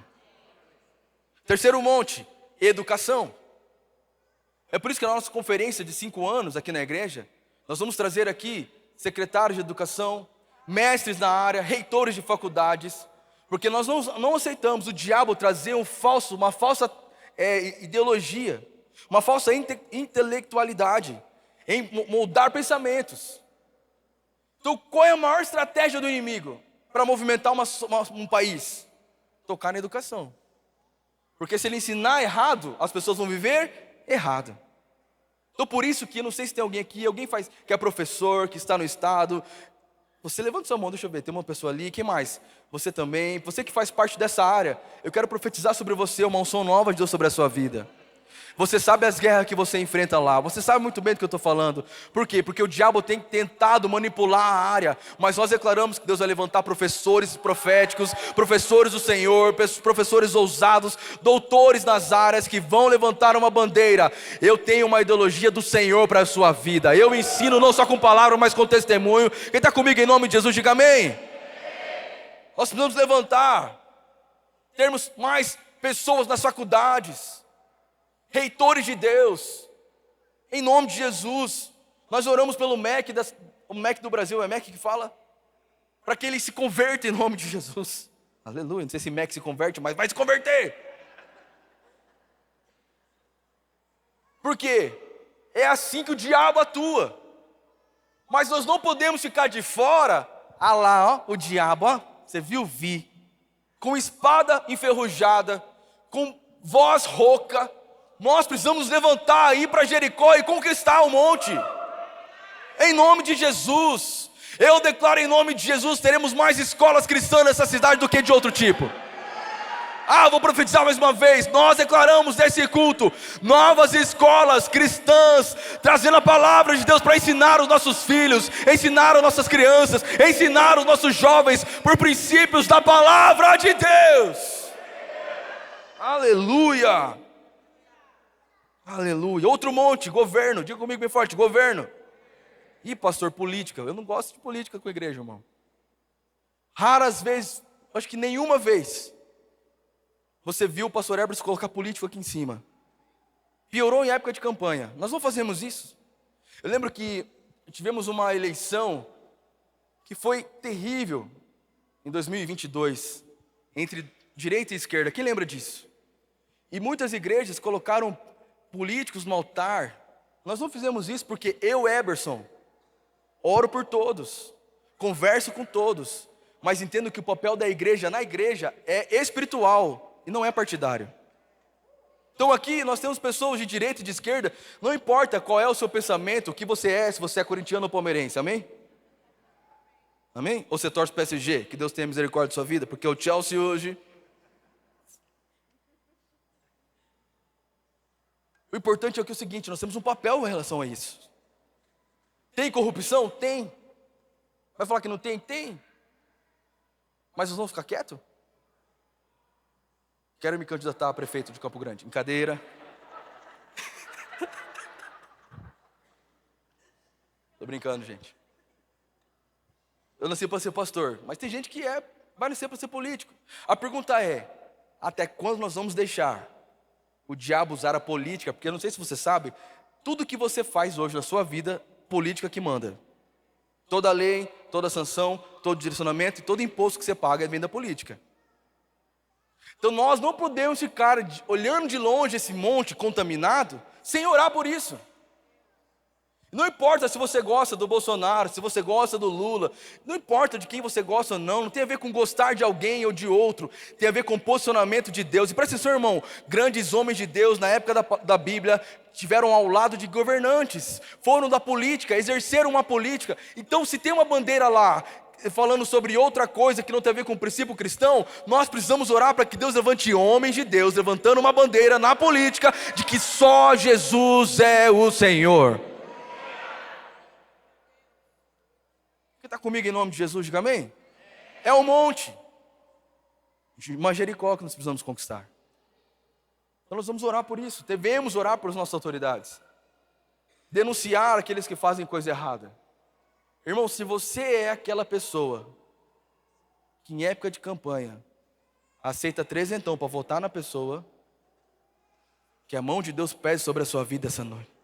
Terceiro monte, educação. É por isso que na nossa conferência de 5 anos aqui na igreja, nós vamos trazer aqui secretários de educação, mestres na área, reitores de faculdades, porque nós não aceitamos o diabo trazer uma falsa ideologia, uma falsa intelectualidade, em moldar pensamentos. Então qual é a maior estratégia do inimigo para movimentar um país? Tocar na educação. Porque se ele ensinar errado, as pessoas vão viver errado. Então por isso que, eu não sei se tem alguém aqui, que é professor, que está no estado. Você levanta sua mão, deixa eu ver, tem uma pessoa ali, quem mais? Você também, você que faz parte dessa área. Eu quero profetizar sobre você uma unção nova de Deus sobre a sua vida. Você sabe as guerras que você enfrenta lá. Você sabe muito bem do que eu estou falando. Por quê? Porque o diabo tem tentado manipular a área. Mas nós declaramos que Deus vai levantar professores proféticos, professores do Senhor, professores ousados, doutores nas áreas que vão levantar uma bandeira. Eu tenho uma ideologia do Senhor para a sua vida. Eu ensino não só com palavra, mas com testemunho. Quem está comigo em nome de Jesus, diga amém. Nós precisamos levantar. Termos mais pessoas nas faculdades. Reitores de Deus, em nome de Jesus. Nós oramos pelo MEC, o MEC do Brasil, é MEC que fala? Para que ele se converta em nome de Jesus. Aleluia, não sei se MEC se converte, mas vai se converter. Por quê? É assim que o diabo atua. Mas nós não podemos ficar de fora. Ah lá, ó, o diabo, ó, você viu? Vi. Com espada enferrujada, com voz rouca. Nós precisamos levantar aí para Jericó e conquistar o monte. Em nome de Jesus. Eu declaro em nome de Jesus, teremos mais escolas cristãs nessa cidade do que de outro tipo. Vou profetizar mais uma vez. Nós declaramos nesse culto novas escolas cristãs, trazendo a palavra de Deus para ensinar os nossos filhos, ensinar as nossas crianças, ensinar os nossos jovens por princípios da palavra de Deus. Aleluia. Aleluia. Outro monte, governo. Diga comigo bem forte, governo. Ih, pastor, política. Eu não gosto de política com a igreja, irmão. Raras vezes, acho que nenhuma vez, você viu o pastor Herbert colocar político aqui em cima. Piorou em época de campanha. Nós não fazemos isso. Eu lembro que tivemos uma eleição que foi terrível em 2022, entre direita e esquerda. Quem lembra disso? E muitas igrejas colocaram políticos no altar. Nós não fizemos isso porque eu, Eberson, oro por todos, converso com todos, Mas entendo que o papel da igreja na igreja é espiritual e não é partidário. Então aqui nós temos pessoas de direita e de esquerda, não importa qual é o seu pensamento, o que você é, se você é corintiano ou palmeirense, amém? Amém? Ou você torce para o PSG, que Deus tenha misericórdia da sua vida, porque o Chelsea hoje... O importante é que é o seguinte, nós temos um papel em relação a isso. Tem corrupção? Tem. Vai falar que não tem? Tem. Mas nós vamos ficar quietos? Quero me candidatar a prefeito de Campo Grande. Brincadeira. Tô brincando, gente. Eu nasci para ser pastor, mas tem gente que vai nascer para ser político. A pergunta é, até quando nós vamos deixar o diabo usar a política? Porque eu não sei se você sabe, tudo que você faz hoje na sua vida, política que manda. Toda lei, toda sanção, todo direcionamento e todo imposto que você paga vem da política. Então nós não podemos ficar olhando de longe esse monte contaminado sem orar por isso. Não importa se você gosta do Bolsonaro, se você gosta do Lula, não importa de quem você gosta ou não tem a ver com gostar de alguém ou de outro, tem a ver com o posicionamento de Deus. E presta atenção, irmão, grandes homens de Deus na época da Bíblia estiveram ao lado de governantes, foram da política, exerceram uma política. Então se tem uma bandeira lá falando sobre outra coisa que não tem a ver com o princípio cristão, nós precisamos orar para que Deus levante homens de Deus, levantando uma bandeira na política de que só Jesus é o Senhor. Está comigo em nome de Jesus, diga amém? É um monte, uma Jericó que nós precisamos conquistar. Então nós vamos orar por isso, devemos orar por nossas autoridades, denunciar aqueles que fazem coisa errada. Irmão, se você é aquela pessoa que em época de campanha aceita trezentão para votar na pessoa, que a mão de Deus pese sobre a sua vida essa noite.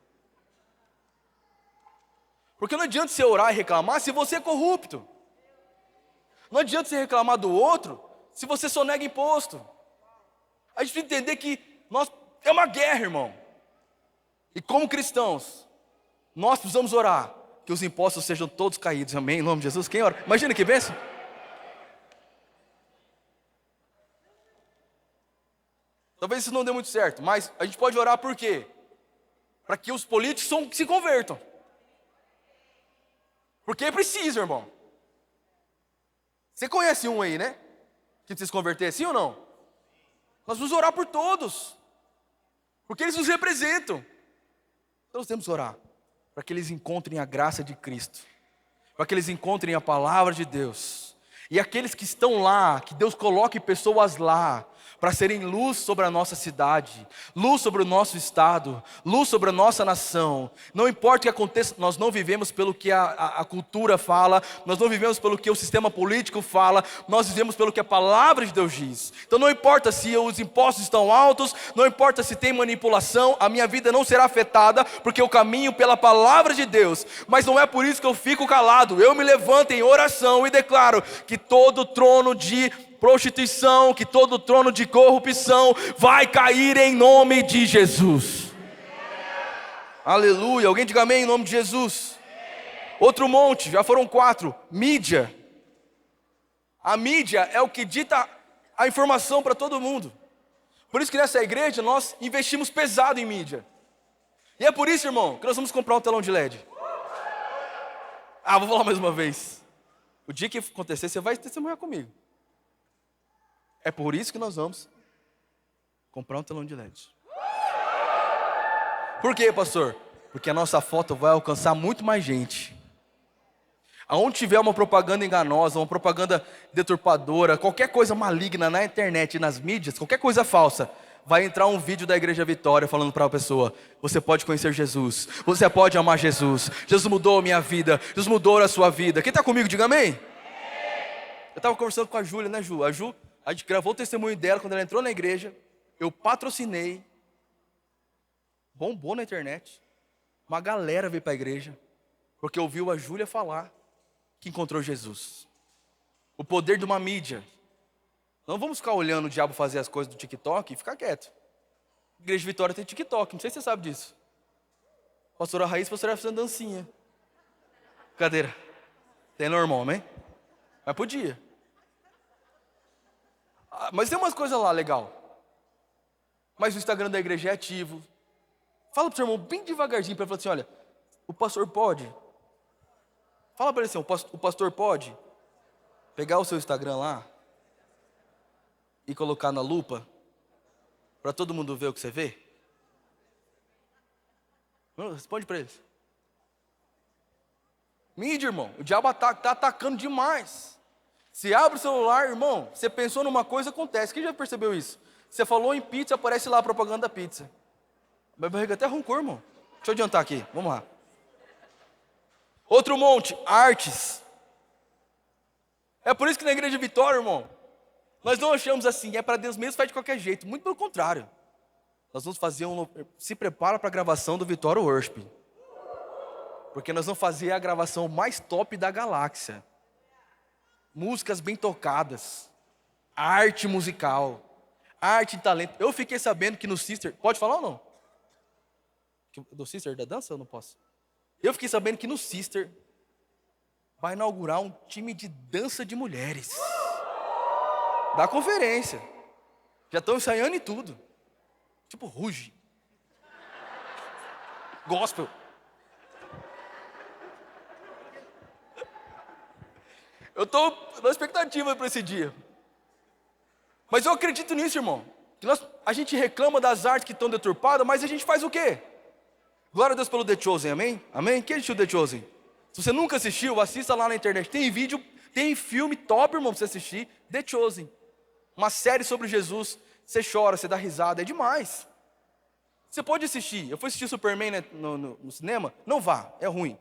Porque não adianta você orar e reclamar se você é corrupto. Não adianta você reclamar do outro se você só nega imposto. A gente precisa entender que é uma guerra, irmão. E como cristãos, nós precisamos orar que os impostos sejam todos caídos. Amém? Em nome de Jesus. Quem ora? Imagina que bênção. Talvez isso não dê muito certo, mas a gente pode orar por quê? Para que os políticos se convertam. Porque é preciso, irmão. Você conhece um aí, né? Que precisa se converter, sim ou não? Nós vamos orar por todos. Porque eles nos representam. Então nós temos que orar para que eles encontrem a graça de Cristo. Para que eles encontrem a palavra de Deus. E aqueles que estão lá, que Deus coloque pessoas lá, para serem luz sobre a nossa cidade, luz sobre o nosso estado, luz sobre a nossa nação. Não importa o que aconteça, nós não vivemos pelo que a cultura fala, nós não vivemos pelo que o sistema político fala, nós vivemos pelo que a palavra de Deus diz. Então não importa se os impostos estão altos, não importa se tem manipulação, a minha vida não será afetada, porque eu caminho pela palavra de Deus. Mas não é por isso que eu fico calado, eu me levanto em oração e declaro que todo trono de prostituição, que todo trono de corrupção vai cair em nome de Jesus. Aleluia, alguém diga amém em nome de Jesus. Outro monte, já foram 4, mídia. A mídia é o que dita a informação para todo mundo. Por isso que nessa igreja nós investimos pesado em mídia. E é por isso, irmão, que nós vamos comprar um telão de LED. Vou falar mais uma vez. O dia que acontecer, você vai testemunhar comigo. É por isso que nós vamos comprar um telão de LED. Por quê, pastor? Porque a nossa foto vai alcançar muito mais gente. Aonde tiver uma propaganda enganosa, uma propaganda deturpadora, qualquer coisa maligna na internet e nas mídias, qualquer coisa falsa, vai entrar um vídeo da Igreja Vitória falando para a pessoa: você pode conhecer Jesus, você pode amar Jesus, Jesus mudou a minha vida, Jesus mudou a sua vida. Quem está comigo, diga amém. Eu estava conversando com a Júlia, né, Ju? A gente gravou o testemunho dela quando ela entrou na igreja. Eu patrocinei. Bombou na internet. Uma galera veio para a igreja, porque ouviu a Júlia falar que encontrou Jesus. O poder de uma mídia. Não vamos ficar olhando o diabo fazer as coisas do TikTok e ficar quieto. A Igreja Vitória tem TikTok, não sei se você sabe disso. Pastora Raíssa, pastora fazendo dancinha. Cadeira. Tem normal, amém? Mas podia. Mas tem umas coisas lá legal. Mas o Instagram da igreja é ativo. Fala pro seu irmão bem devagarzinho para ele falar assim: olha, o pastor pode. Fala para ele assim: o pastor pode pegar o seu Instagram lá e colocar na lupa para todo mundo ver o que você vê? Responde para eles. Mídia, irmão, o diabo está atacando demais. Se abre o celular, irmão, você pensou numa coisa, acontece. Quem já percebeu isso? Você falou em pizza, aparece lá a propaganda da pizza. Minha barriga até roncou, irmão. Deixa eu adiantar aqui, vamos lá. Outro monte, artes. É por isso que na igreja de Vitória, irmão, nós não achamos assim, é para Deus mesmo, faz de qualquer jeito. Muito pelo contrário. Nós vamos fazer se prepara para a gravação do Vitória Worship. Porque nós vamos fazer a gravação mais top da galáxia. Músicas bem tocadas. Arte musical. Arte e talento. Eu fiquei sabendo que no Sister... Pode falar ou não? Do Sister da dança ou não posso? Eu fiquei sabendo que no Sister vai inaugurar um time de dança de mulheres. Da conferência. Já estão ensaiando e tudo. Tipo Ruge. Gospel. Eu estou na expectativa para esse dia. Mas eu acredito nisso, irmão. Que a gente reclama das artes que estão deturpadas, mas a gente faz o quê? Glória a Deus pelo The Chosen, amém? Amém? Quem assistiu The Chosen? Se você nunca assistiu, assista lá na internet. Tem vídeo, tem filme top, irmão, para você assistir. The Chosen. Uma série sobre Jesus. Você chora, você dá risada, é demais. Você pode assistir. Eu fui assistir Superman, né, no cinema. Não vá, é ruim.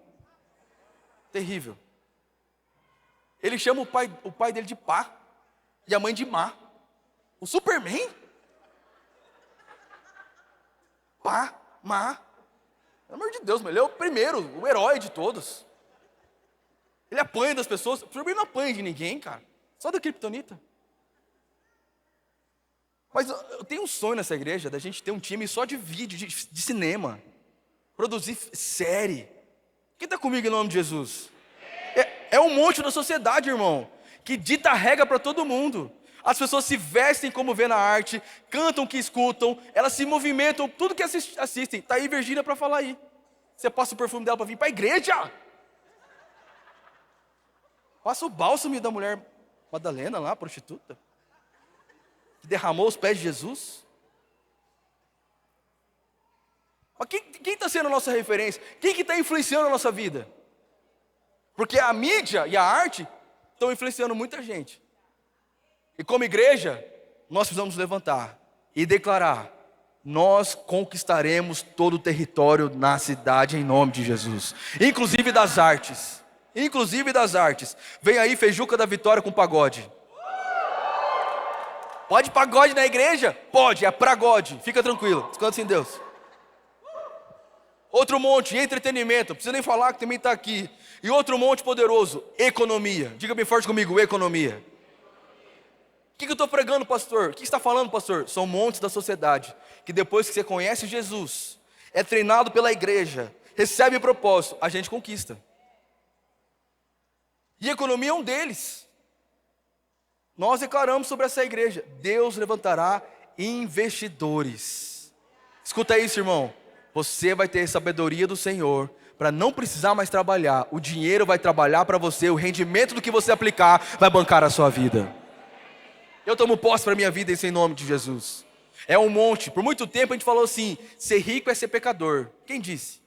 Terrível. Ele chama o pai dele de Pá e a mãe de Má. O Superman? Pá, Má. Pelo amor de Deus, mas ele é o primeiro, o herói de todos. Ele apanha das pessoas. O Superman não apanha de ninguém, cara. Só da Kryptonita. Mas eu tenho um sonho nessa igreja, da gente ter um time só de vídeo, de cinema. Produzir série. Quem está comigo em nome de Jesus? É um monte da sociedade, irmão, que dita a regra para todo mundo. As pessoas se vestem como vê na arte, cantam o que escutam, elas se movimentam, tudo que assistem. Está aí Virgínia para falar aí. Você passa o perfume dela para vir para a igreja. Passa o bálsamo da mulher Madalena lá, prostituta, que derramou os pés de Jesus. Mas quem está sendo a nossa referência? Quem que está influenciando a nossa vida? Porque a mídia e a arte estão influenciando muita gente. E como igreja, nós precisamos levantar e declarar: nós conquistaremos todo o território na cidade em nome de Jesus. Inclusive das artes. Inclusive das artes. Vem aí Feijuca da Vitória com pagode. Pode pagode na igreja? Pode, é pragode. Fica tranquilo, descansa em Deus. Outro monte, entretenimento, não precisa nem falar que também está aqui. E outro monte poderoso, economia. Diga bem forte comigo, economia. O que eu estou pregando, pastor? O que está falando, pastor? São montes da sociedade, que depois que você conhece Jesus, é treinado pela igreja, recebe propósito, a gente conquista. E economia é um deles. Nós declaramos sobre essa igreja: Deus levantará investidores. Escuta isso, irmão. Você vai ter sabedoria do Senhor para não precisar mais trabalhar. O dinheiro vai trabalhar para você. O rendimento do que você aplicar vai bancar a sua vida. Eu tomo posse para a minha vida em nome de Jesus. É um monte. Por muito tempo a gente falou assim: ser rico é ser pecador. Quem disse?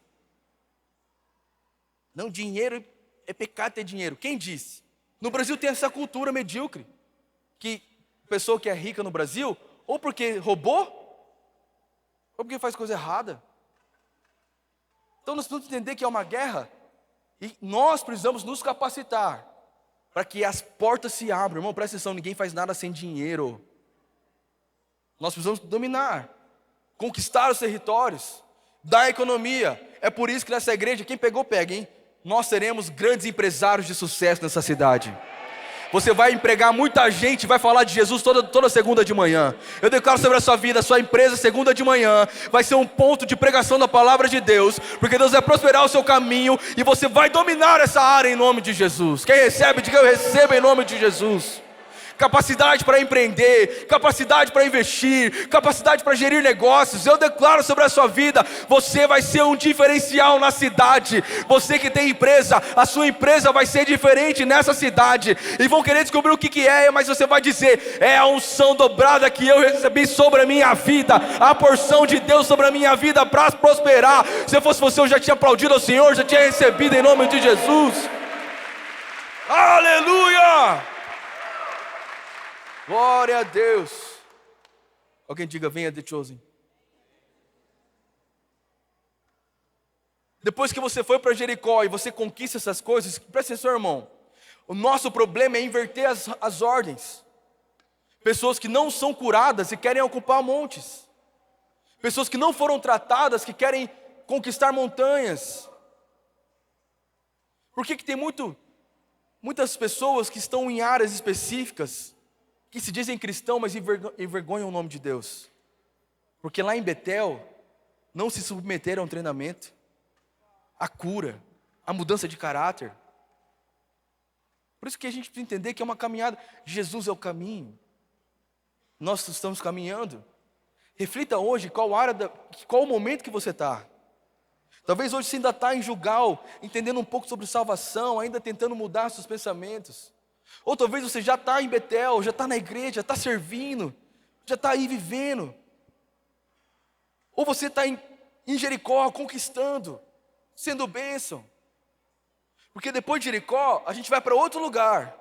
Não, dinheiro é pecado ter dinheiro. Quem disse? No Brasil tem essa cultura medíocre, que a pessoa que é rica no Brasil, ou porque roubou, ou porque faz coisa errada. Então nós precisamos entender que é uma guerra, e nós precisamos nos capacitar para que as portas se abram. Irmão, presta atenção, ninguém faz nada sem dinheiro. Nós precisamos dominar, conquistar os territórios, dar economia. É por isso que nessa igreja, quem pegou, pega, hein? Nós seremos grandes empresários de sucesso nessa cidade. Você vai empregar muita gente, vai falar de Jesus toda segunda de manhã. Eu declaro sobre a sua vida, a sua empresa segunda de manhã vai ser um ponto de pregação da palavra de Deus, porque Deus vai prosperar o seu caminho e você vai dominar essa área em nome de Jesus. Quem recebe, diga eu recebo em nome de Jesus. capacidade para empreender, capacidade para investir, capacidade para gerir negócios. Eu declaro sobre a sua vida, você vai ser um diferencial na cidade. Você que tem empresa, a sua empresa vai ser diferente nessa cidade, e vão querer descobrir o que é, mas você vai dizer: é a unção dobrada que eu recebi sobre a minha vida, a porção de Deus sobre a minha vida para prosperar. Se eu fosse você, eu já tinha aplaudido ao Senhor, já tinha recebido em nome de Jesus. Aleluia! Glória a Deus. Alguém diga: venha, The Chosen. Depois que você foi para Jericó e você conquista essas coisas, presta atenção, irmão. O nosso problema é inverter as ordens. Pessoas que não são curadas e querem ocupar montes. Pessoas que não foram tratadas, que querem conquistar montanhas. Por que tem muitas pessoas que estão em áreas específicas, que se dizem cristãos, mas envergonham o nome de Deus? Porque lá em Betel, não se submeteram a um treinamento, a cura, a mudança de caráter. Por isso que a gente precisa entender que é uma caminhada. Jesus é o caminho. Nós estamos caminhando. Reflita hoje qual o momento que você está. Talvez hoje você ainda está em Gilgal, entendendo um pouco sobre salvação, ainda tentando mudar seus pensamentos. Ou talvez você já está em Betel, já está na igreja, já está servindo, já está aí vivendo. Ou você está em Jericó, conquistando, sendo bênção. Porque depois de Jericó, a gente vai para outro lugar,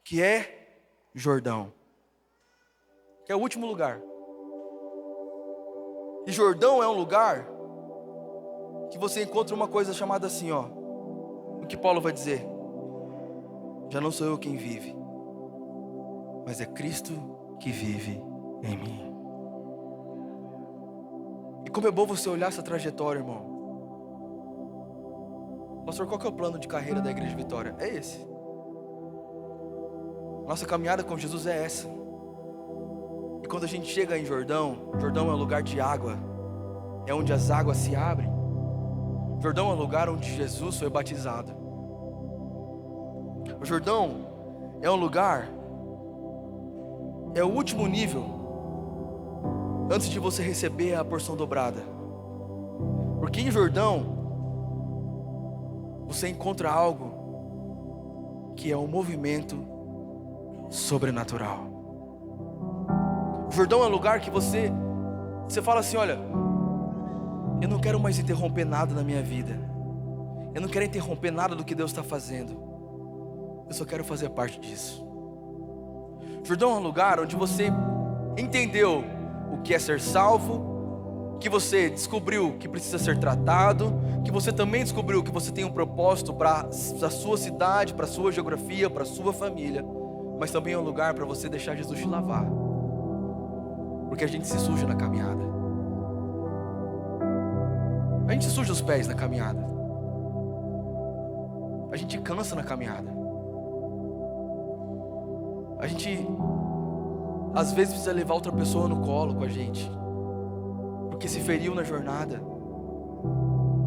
que é Jordão. Que é o último lugar. E Jordão é um lugar que você encontra uma coisa chamada assim, ó. O que Paulo vai dizer? Já não sou eu quem vive, mas é Cristo que vive em mim. E como é bom você olhar essa trajetória, irmão. Pastor, qual que é o plano de carreira da Igreja Vitória? É esse. Nossa caminhada com Jesus é essa. E quando a gente chega em Jordão, Jordão é um lugar de água, é onde as águas se abrem. Jordão é um lugar onde Jesus foi batizado. O Jordão é um lugar, é o último nível antes de você receber a porção dobrada. Porque em Jordão você encontra algo que é um movimento sobrenatural. O Jordão é um lugar que você fala assim: olha, eu não quero mais interromper nada na minha vida. Eu não quero interromper nada do que Deus está fazendo. Eu só quero fazer parte disso. Jordão é um lugar onde você entendeu o que é ser salvo, que você descobriu que precisa ser tratado, que você também descobriu que você tem um propósito para a sua cidade, para a sua geografia, para a sua família, mas também é um lugar para você deixar Jesus te lavar, porque a gente se suja na caminhada. A gente suja os pés na caminhada. A gente cansa na caminhada. A gente às vezes precisa levar outra pessoa no colo com a gente, porque se feriu na jornada.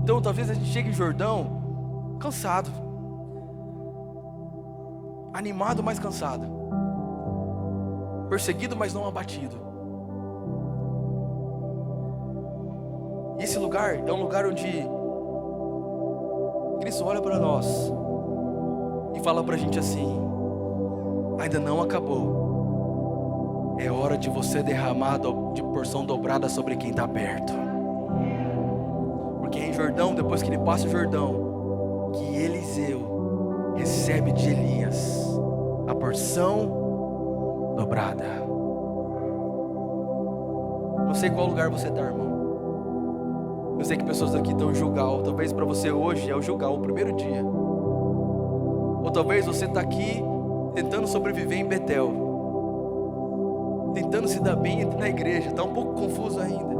Então talvez a gente chegue em Jordão cansado, animado, mas cansado, perseguido, mas não abatido. E esse lugar é um lugar onde Cristo olha para nós e fala para a gente assim: ainda não acabou. É hora de você derramar de porção dobrada sobre quem está perto. Porque é em Jordão, depois que ele passa o Jordão, que Eliseu recebe de Elias a porção dobrada. Não sei qual lugar você está, irmão. Eu sei que pessoas aqui estão em Gilgal. Talvez para você hoje é o Gilgal, o primeiro dia. Ou talvez você está aqui tentando sobreviver em Betel, tentando se dar bem na igreja, está um pouco confuso ainda.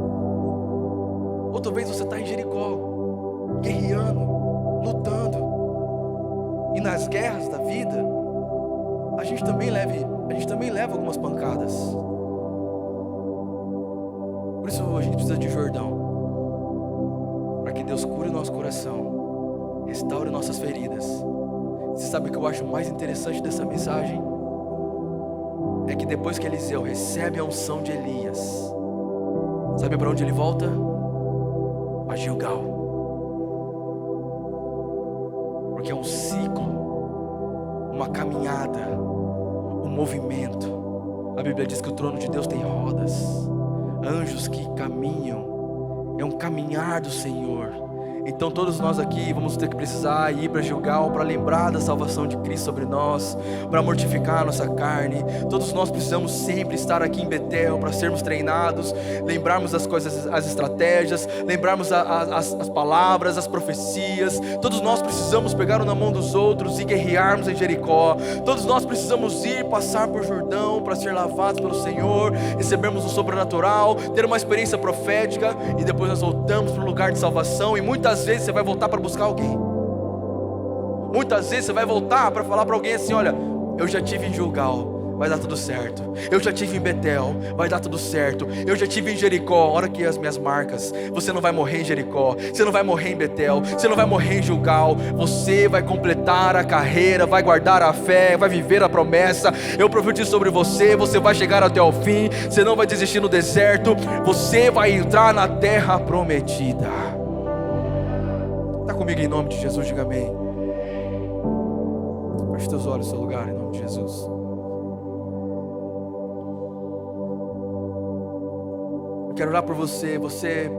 Ou talvez você está em Jericó, guerreando, lutando. E nas guerras da vida, a gente também leva algumas pancadas. Por isso a gente precisa de Jordão, para que Deus cure o nosso coração, restaure nossas feridas. Você sabe o que eu acho mais interessante dessa mensagem? é que depois que Eliseu recebe a unção de Elias, sabe para onde ele volta? A Gilgal. Porque é um ciclo, uma caminhada, um movimento. A Bíblia diz que o trono de Deus tem rodas, anjos que caminham, é um caminhar do Senhor. Então todos nós aqui vamos ter que precisar ir para Gilgal para lembrar da salvação de Cristo sobre nós, para mortificar a nossa carne. Todos nós precisamos sempre estar aqui em Betel para sermos treinados, lembrarmos das coisas, as estratégias, lembrarmos as palavras, as profecias. Todos nós precisamos pegar na mão dos outros e guerrearmos em Jericó. Todos nós precisamos ir passar por Jordão para ser lavados pelo Senhor, recebermos o sobrenatural, ter uma experiência profética e depois nós voltamos para o lugar de salvação. E muitas vezes você vai voltar para buscar alguém. Muitas vezes você vai voltar para falar para alguém assim: olha, eu já tive em Gilgal, vai dar tudo certo. Eu já tive em Betel, vai dar tudo certo. Eu já tive em Jericó, olha aqui as minhas marcas. Você não vai morrer em Jericó, você não vai morrer em Betel, você não vai morrer em Gilgal. Você vai completar a carreira, vai guardar a fé, vai viver a promessa. Eu profetizo sobre você, você vai chegar até o fim. Você não vai desistir no deserto, você vai entrar na terra prometida. Está comigo em nome de Jesus, diga amém. Feche teus olhos no seu lugar em nome de Jesus. Eu quero orar por você. Você